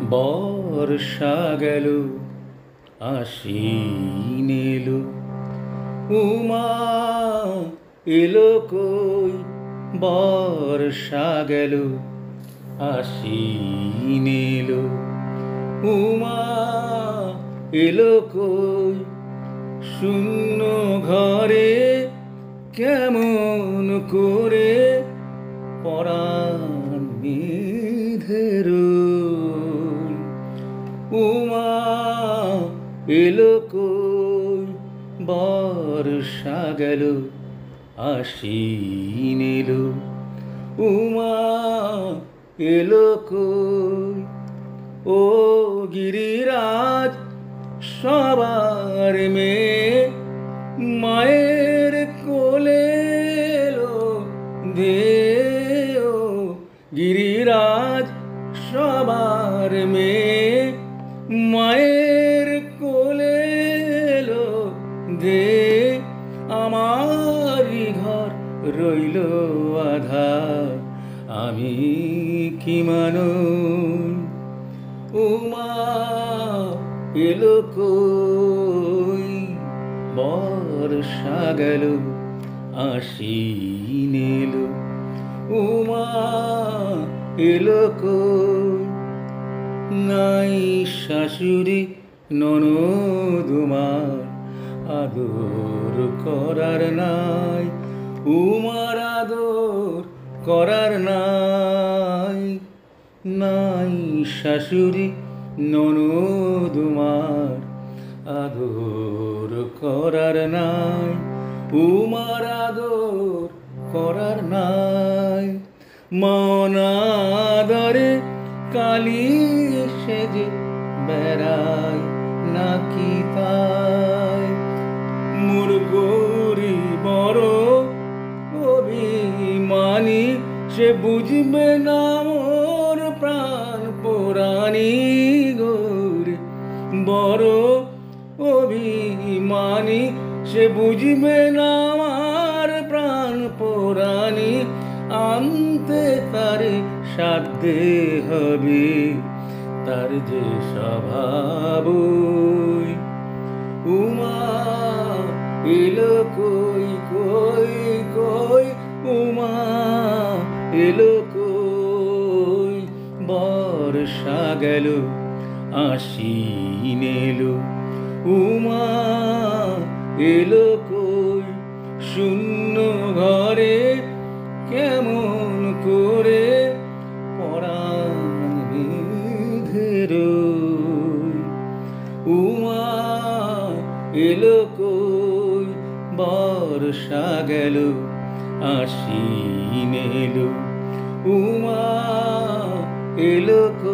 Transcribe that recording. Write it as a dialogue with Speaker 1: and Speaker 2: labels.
Speaker 1: বর্ষা গেল আশ্বিন এলো, উমা এলো কই। বর্ষা গেল আশ্বিন এলো, উমা এলো কই। শূন্য ঘরে কেমন করে পরাণ বেঁধে রই। উমা এলো কই। বর্ষা গেল আশ্বিন এলো, উমা এলো কই। ও গিরিরাজ সবার মেয়ে, মায়ের কোলে এলো ধেয়ে। ও গিরিরাজ সবার মেয়ে, মায়ের কোলে এলো ধেয়ে। আমারই ঘর রইল আঁধার, আমি কি মানুষ। উমা এলো কই। বর্ষা গেল আশ্বিন এলো, উমা এলো কই। নাই শাশুড়ি ননদ উমার, আদর করার নাই। উমার আদর করার নাই। নাই শাশুড়ি ননদ উমার, আদর করার নাই। উমার আদর করার নাই। মন আদরে কালী সেজে বেড়ায় নাকি তাই। মোর গৌরী বড় অভিমানী, সে বুঝবে না মোর প্রাণ পোড়ানি। গৌরী বড় অভিমানী, সে বুঝবে না আমার প্রাণ পোড়ানি। আনতে তারে সাধ্যে হবে, তার যে স্বভাব। উমা এলো কই কই কই, উমা এলো কই। বর্ষা গেল আশ্বিন এলো, উমা এলো কই। শূন্য ঘরে কেমন করে পরাণ বেঁধে রই। উমা এলো কই। বর্ষা গেল আশ্বিন এলো, উমা এলো কই।